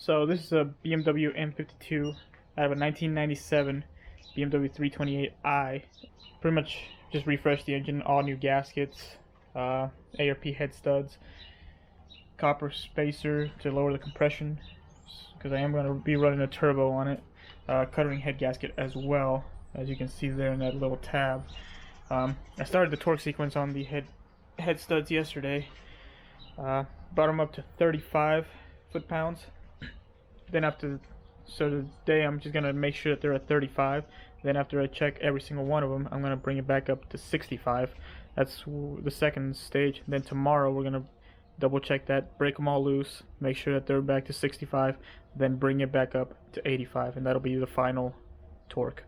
So this is a BMW M52 out of a 1997 BMW 328i. Pretty much just refreshed the engine, all new gaskets, ARP head studs, copper spacer to lower the compression, because I am going to be running a turbo on it, cuttering head gasket as well, as you can see there in that little tab. I started the torque sequence on the head studs yesterday, brought them up to 35 foot-pounds. Then so today I'm just gonna make sure that they're at 35. Then after I check every single one of them, I'm gonna bring it back up to 65. That's the second stage. Then tomorrow we're gonna double check that, break them all loose, make sure that they're back to 65, then bring it back up to 85, and that'll be the final torque.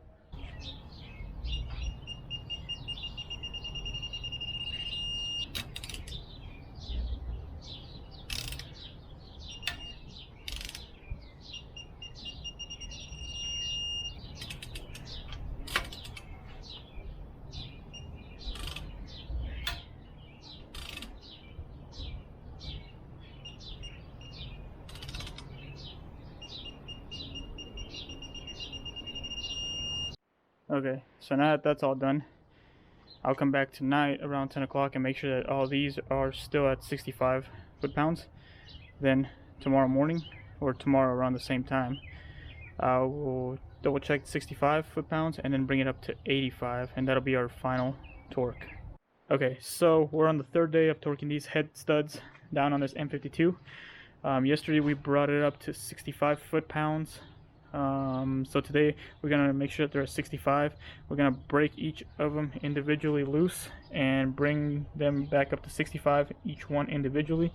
Okay, so now that that's all done, I'll come back tonight around 10 o'clock and make sure that all these are still at 65 foot-pounds. Then tomorrow morning, or tomorrow around the same time, I will double check 65 foot-pounds and then bring it up to 85, and that'll be our final torque. Okay, so we're on the third day of torquing these head studs down on this M52. Yesterday we brought it up to 65 foot-pounds. So today we're gonna make sure that they're at 65. We're gonna break each of them individually loose and bring them back up to 65, each one individually.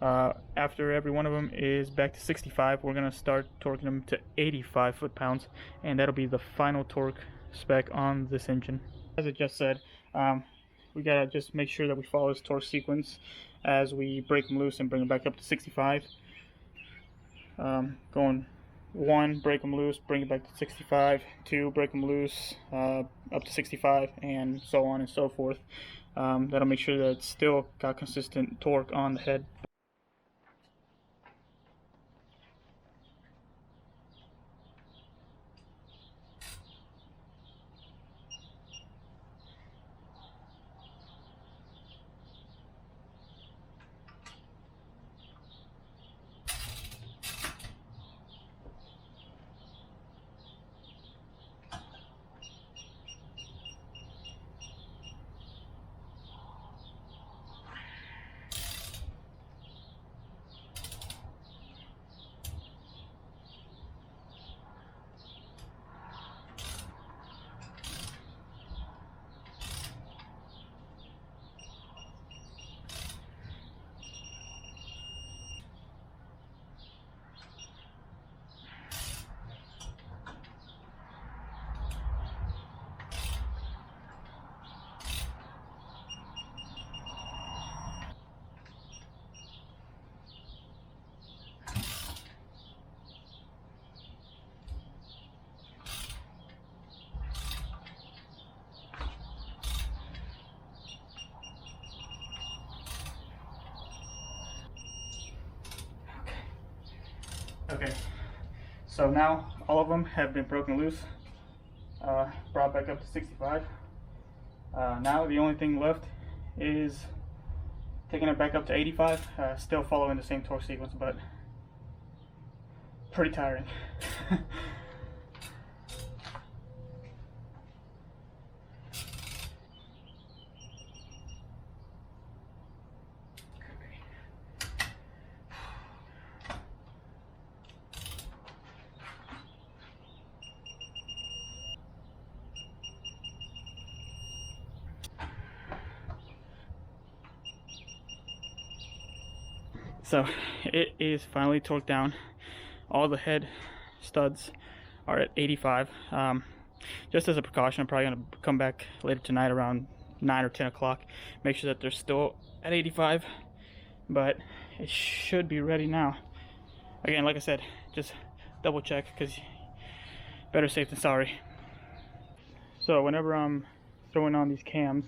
After every one of them is back to 65, we're gonna start torquing them to 85 foot-pounds, and that'll be the final torque spec on this engine. As I just said, we gotta just make sure that we follow this torque sequence as we break them loose and bring them back up to 65. Going 1, break them loose, bring it back to 65. 2, break them loose, up to 65, and so on and so forth. That'll make sure that it's still got consistent torque on the head. Okay, so now all of them have been broken loose, brought back up to 65. Now the only thing left is taking it back up to 85, still following the same torque sequence, but pretty tiring. So it is finally torqued down. All the head studs are at 85. Just as a precaution, I'm probably going to come back later tonight around 9 or 10 o'clock, make sure that they're still at 85, but it should be ready now. Again, like I said, just double check, because better safe than sorry. So whenever I'm throwing on these cams,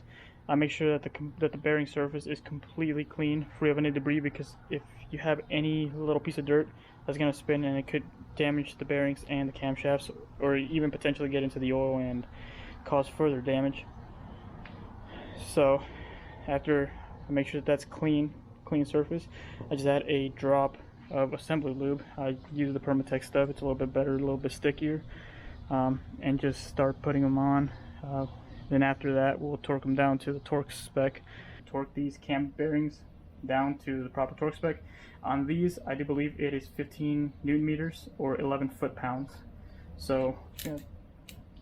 I make sure that the bearing surface is completely clean, free of any debris, because if you have any little piece of dirt, that's going to spin and it could damage the bearings and the camshafts, or even potentially get into the oil and cause further damage. So after I make sure that that's clean surface, I just add a drop of assembly lube. I use the Permatex stuff. It's a little bit better, a little bit stickier, and just start putting them on. Then after that, we'll torque them down to the torque spec. Torque these cam bearings down to the proper torque spec. On these, I do believe it is 15 Newton meters or 11 foot-pounds. So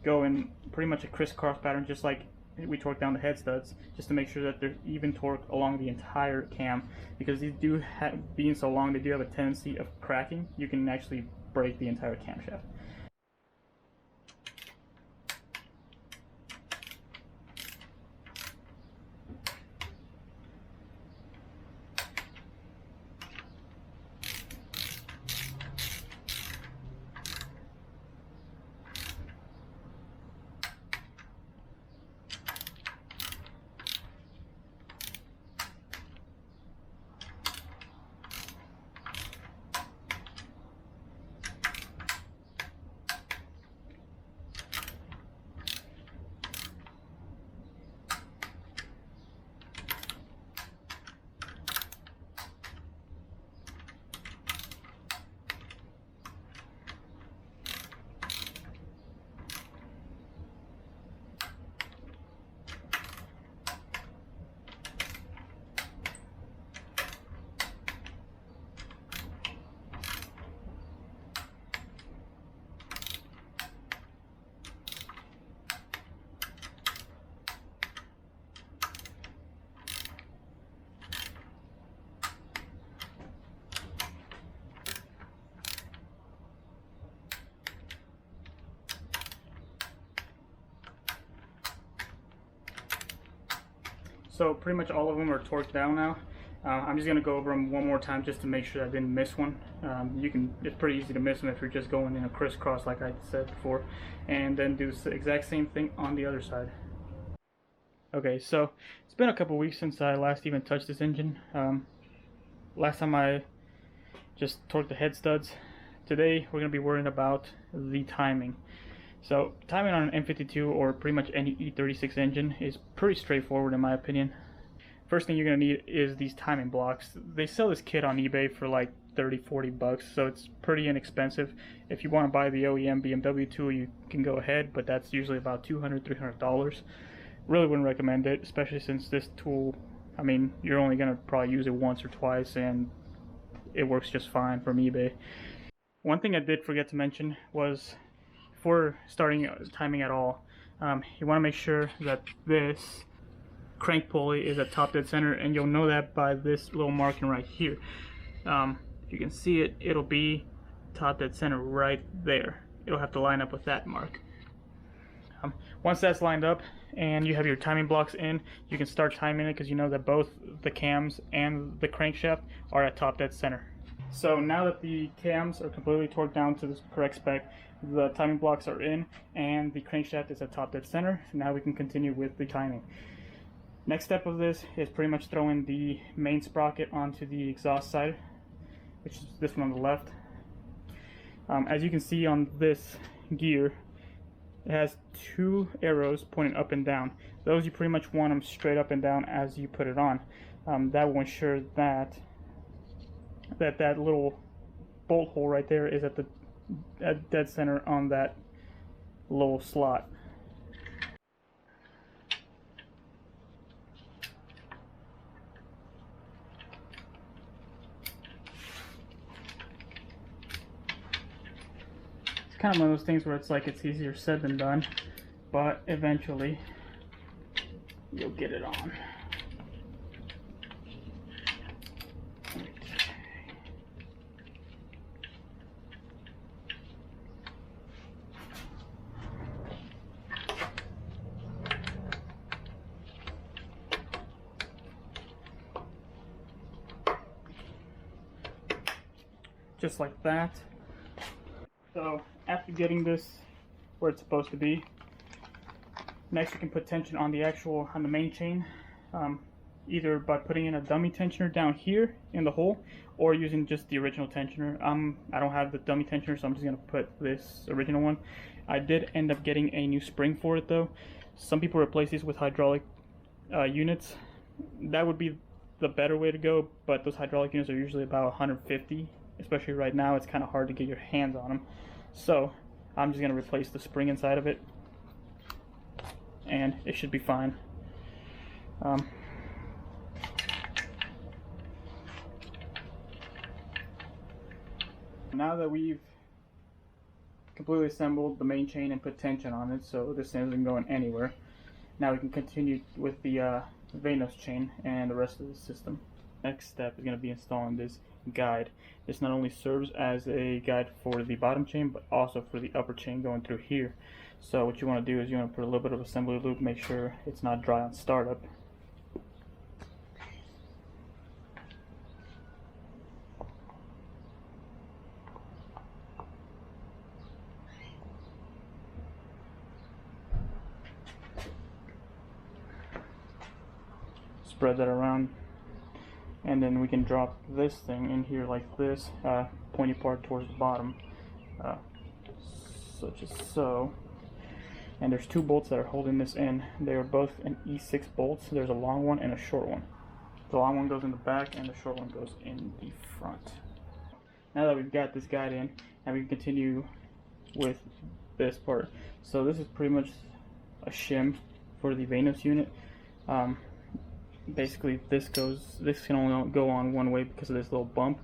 go in pretty much a crisscross pattern, just like we torque down the head studs, just to make sure that they're even torque along the entire cam, because these do have, being so long, they do have a tendency of cracking. You can actually break the entire camshaft. So pretty much all of them are torqued down now. I'm just going to go over them one more time just to make sure I didn't miss one. It's pretty easy to miss them if you're just going in a crisscross like I said before. And then do the exact same thing on the other side. Okay, so it's been a couple weeks since I last even touched this engine. Last time I just torqued the head studs. Today we're going to be worrying about the timing. So timing on an M52 or pretty much any E36 engine is pretty straightforward in my opinion. First thing you're going to need is these timing blocks. They sell this kit on eBay for like 30-40 bucks, so it's pretty inexpensive. If you want to buy the OEM BMW tool, you can go ahead, but that's usually about $200-300. Really wouldn't recommend it, especially since this tool, I mean, you're only going to probably use it once or twice and it works just fine from eBay. One thing I did forget to mention was, before starting timing at all, you want to make sure that this crank pulley is at top dead center, and you'll know that by this little marking right here. If you can see it, it'll be top dead center right there. It'll have to line up with that mark. Once that's lined up and you have your timing blocks in, you can start timing it, because you know that both the cams and the crankshaft are at top dead center. So now that the cams are completely torqued down to the correct spec, the timing blocks are in, and the crankshaft is at top dead center. Now we can continue with the timing. Next step of this is pretty much throwing the main sprocket onto the exhaust side, which is this one on the left. As you can see on this gear, it has two arrows pointing up and down. Those, you pretty much want them straight up and down as you put it on. That will ensure that that little bolt hole right there is at dead center on that little slot. It's kind of one of those things where it's like it's easier said than done, but eventually you'll get it on. Just like that. So after getting this where it's supposed to be, next you can put tension on the main chain. either by putting in a dummy tensioner down here in the hole, or using just the original tensioner. I don't have the dummy tensioner, so I'm just gonna put this original one. I did end up getting a new spring for it though. Some people replace these with hydraulic units. That would be the better way to go, but those hydraulic units are usually about 150, especially right now. It's kind of hard to get your hands on them, so I'm just gonna replace the spring inside of it, and it should be fine. Now that we've completely assembled the main chain and put tension on it, so this isn't going anywhere, now we can continue with the vanos chain and the rest of the system. Next step is going to be installing this guide. This not only serves as a guide for the bottom chain, but also for the upper chain going through here. So what you want to do is you want to put a little bit of assembly lube, make sure it's not dry on startup. Spread that around, and then we can drop this thing in here like this, pointy part towards the bottom, such as so. And there's two bolts that are holding this in. They are both an E6 bolts. There's a long one and a short one. The long one goes in the back and the short one goes in the front. Now that we've got this guide in, and we can continue with this part. So this is pretty much a shim for the vanos unit. Basically this can only go on one way because of this little bump,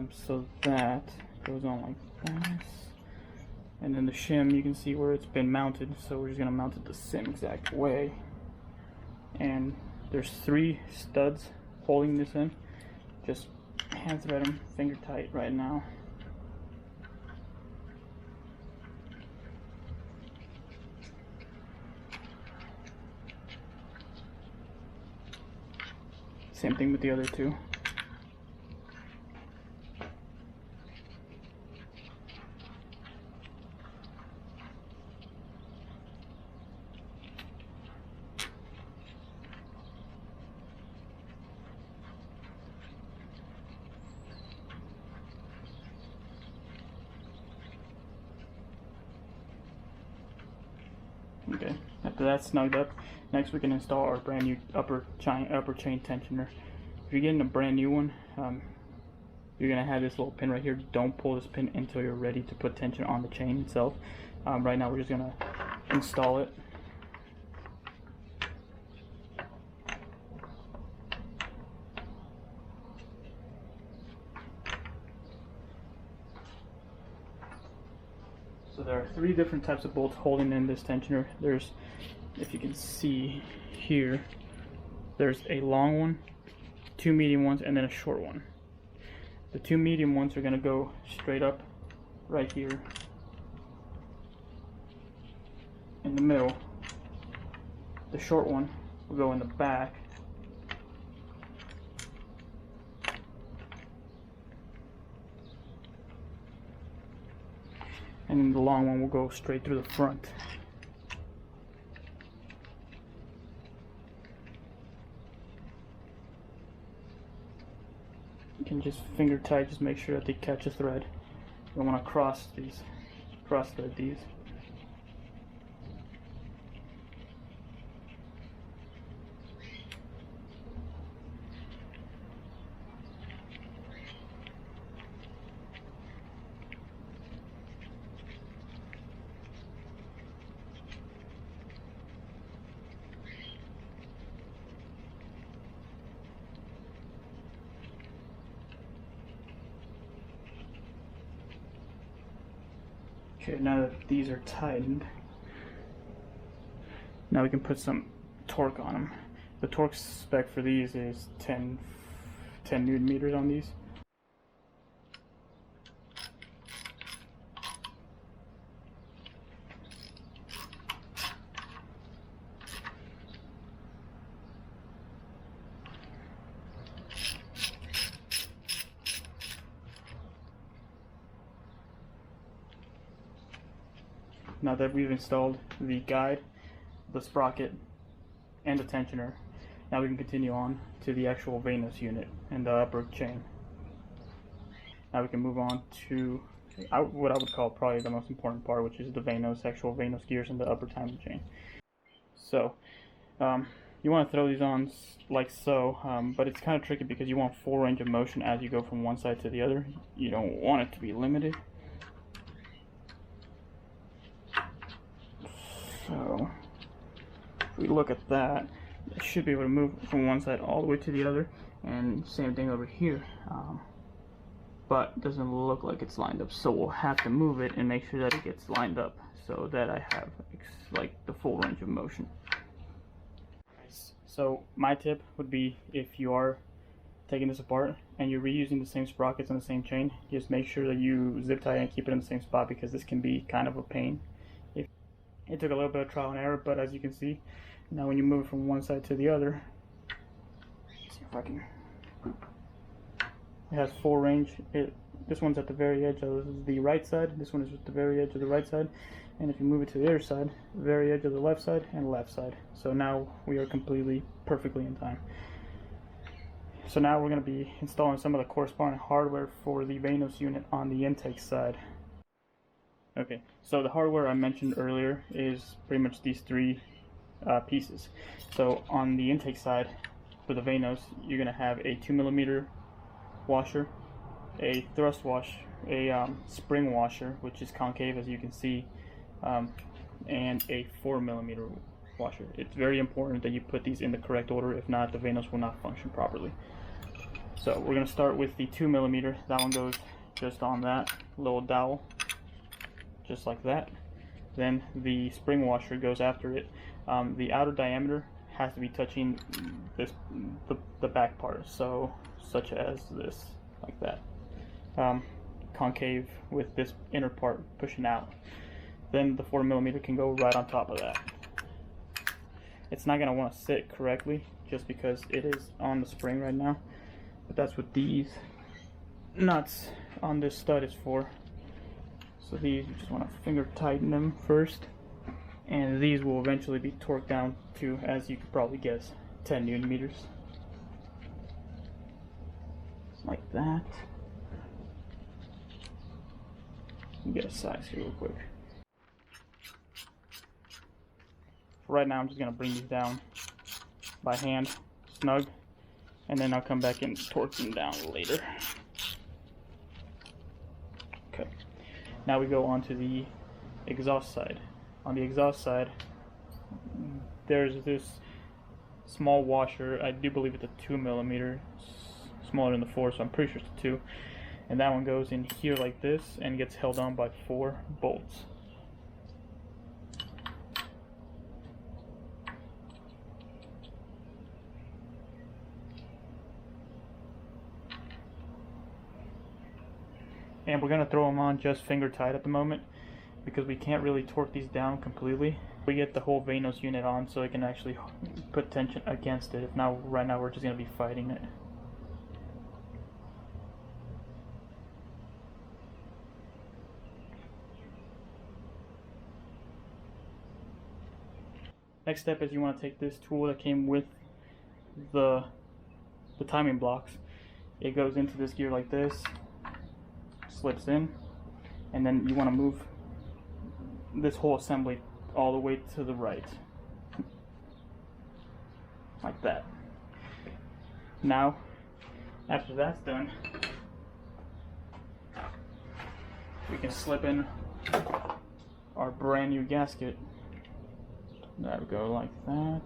so that goes on like this, and then the shim, you can see where it's been mounted, so we're just going to mount it the same exact way. And there's 3 studs holding this in. Just hand thread them finger tight right now. Same thing with the other 2. Okay, after that's snugged up, next we can install our brand new upper chain tensioner. If you're getting a brand new one, you're going to have this little pin right here. Don't pull this pin until you're ready to put tension on the chain itself. Right now we're just going to install it. So there are 3 different types of bolts holding in this tensioner. There's, if you can see here, there's a long one, 2 medium ones, and then a short one. The 2 medium ones are going to go straight up right here in the middle. The short one will go in the back. And then the long one will go straight through the front. You can just finger tight, just make sure that they catch a thread. You don't want to cross thread these. Okay, now that these are tightened, now we can put some torque on them. The torque spec for these is 10 Newton meters on these. Now that we've installed the guide, the sprocket, and the tensioner, Now we can continue on to the actual vanos unit and the upper chain. Now we can move on to what I would call probably the most important part, which is the vanos, actual vanos gears and the upper timing chain. So you want to throw these on like so, but it's kind of tricky because you want full range of motion as you go from one side to the other. You don't want it to be limited. So if we look at that, it should be able to move from one side all the way to the other, and same thing over here. But it doesn't look like it's lined up, so we'll have to move it and make sure that it gets lined up so that I have like the full range of motion. So my tip would be, if you are taking this apart and you're reusing the same sprockets and the same chain, just make sure that you zip tie and keep it in the same spot, because this can be kind of a pain. It took a little bit of trial and error, but as you can see, now when you move from one side to the other, let's see if I can. It has full range. This one's at the very edge of the right side. This one is at the very edge of the right side. And if you move it to the other side, very edge of the left side and left side. So now we are completely, perfectly in time. So now we're going to be installing some of the corresponding hardware for the vanos unit on the intake side. Okay, so the hardware I mentioned earlier is pretty much these three pieces. So on the intake side, for the vanos, you're going to have a 2mm washer, a thrust wash, a spring washer, which is concave as you can see, and a 4mm washer. It's very important that you put these in the correct order. If not, the vanos will not function properly. So we're going to start with the 2mm. That one goes just on that little dowel, just like that. Then the spring washer goes after it. The outer diameter has to be touching this, the back part, so such as this, like that. Concave with this inner part pushing out. Then the 4mm can go right on top of that. It's not going to want to sit correctly just because it is on the spring right now, but that's what these nuts on this stud is for. So these, you just want to finger tighten them first, and these will eventually be torqued down to, as you could probably guess, 10 Newton meters. Like that. Let me get a size here real quick. Right now I'm just going to bring these down by hand, snug, and then I'll come back and torque them down later. Okay, now we go on to the exhaust side. On the exhaust side, there's this small washer. I do believe it's a 2mm, smaller than the 4, so I'm pretty sure it's a 2. And that one goes in here like this and gets held on by 4 bolts. And we're going to throw them on just finger tight at the moment, because we can't really torque these down completely. We get the whole vanos unit on so it can actually put tension against it. If not, right now we're just going to be fighting it. Next step is you want to take this tool that came with the timing blocks. It goes into this gear like this, slips in, and then you want to move this whole assembly all the way to the right, like that. Now, after that's done, we can slip in our brand new gasket. There we go, like that.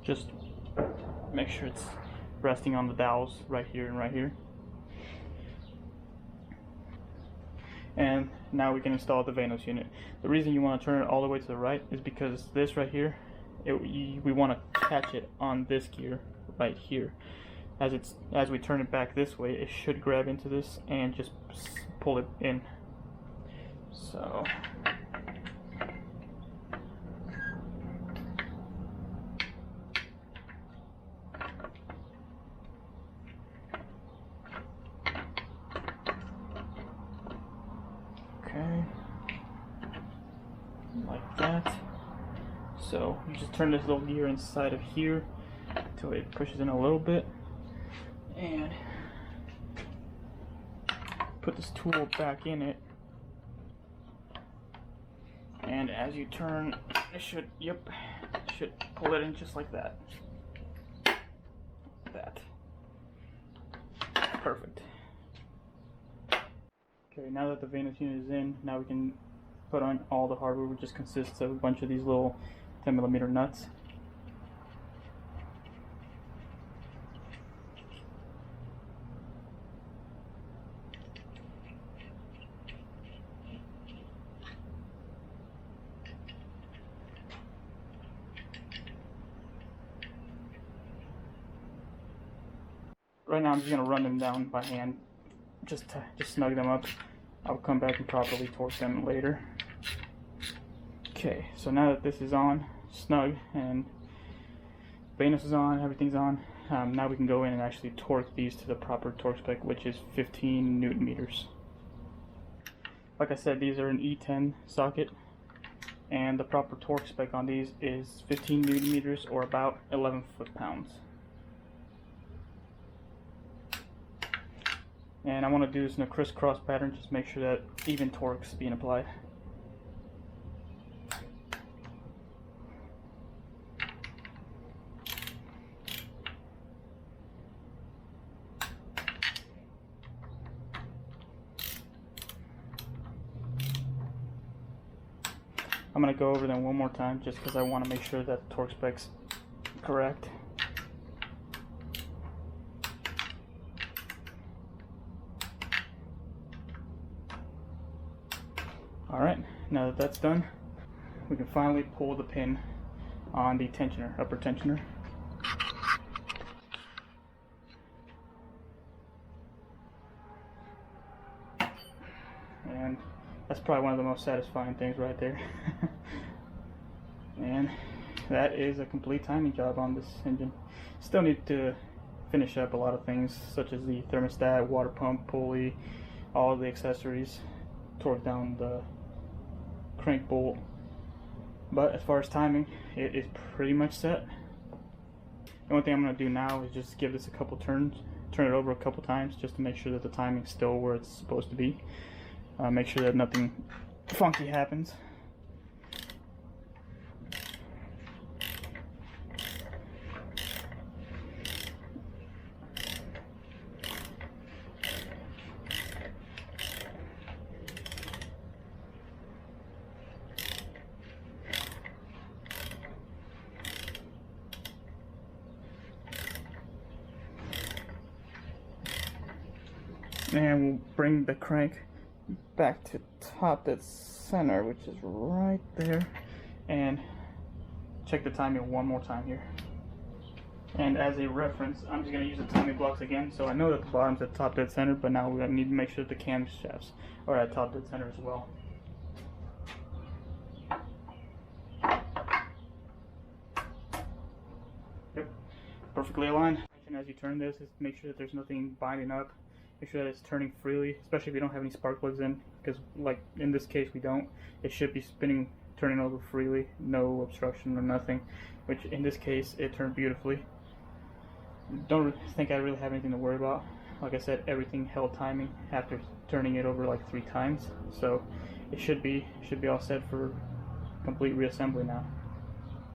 Just make sure it's resting on the dowels right here and right here. And now we can install the vanos unit. The reason you want to turn it all the way to the right is because this right here, we want to catch it on this gear right here. As we turn it back this way, it should grab into this and just pull it in. So okay, like that. So you just turn this little gear inside of here until it pushes in a little bit, and put this tool back in it. And as you turn, it should pull it in just like that. Perfect. Okay, now that the vanos unit is in, now we can put on all the hardware, which just consists of a bunch of these little 10mm nuts. Right now I'm just going to run them down by hand, just to snug them up. I'll come back and properly torque them later. Okay, so now that this is on, snug, and vanos is on, everything's on, now we can go in and actually torque these to the proper torque spec, which is 15 Newton meters. Like I said, these are an E10 socket, and the proper torque spec on these is 15 Newton meters, or about 11 foot-pounds. And I want to do this in a crisscross pattern, just make sure that even torque is being applied. I'm going to go over them one more time just because I want to make sure that the torque spec's correct. Alright, now that that's done, we can finally pull the pin on the tensioner, upper tensioner. And that's probably one of the most satisfying things right there. And that is a complete timing job on this engine. Still need to finish up a lot of things, such as the thermostat, water pump, pulley, all of the accessories, torque down the crank bolt, but as far as timing, it is pretty much set. The only thing I'm going to do now is just give this a couple turns, turn it over a couple times just to make sure that the timing's still where it's supposed to be. Make sure that nothing funky happens. And we'll bring the crank back to top dead center, which is right there, and check the timing one more time here. And as a reference, I'm just going to use the timing blocks again, so I know that the bottom's at top dead center, but now we need to make sure that the camshafts are at top dead center as well. Yep, perfectly aligned. And as you turn this, is make sure that there's nothing binding up. Make sure that it's turning freely, especially if you don't have any spark plugs in, because like in this case we don't. It should be spinning, turning over freely, no obstruction or nothing, which in this case it turned beautifully. Don't think I really have anything to worry about. Like I said, everything held timing after turning it over like 3 times, so it should be all set for complete reassembly now.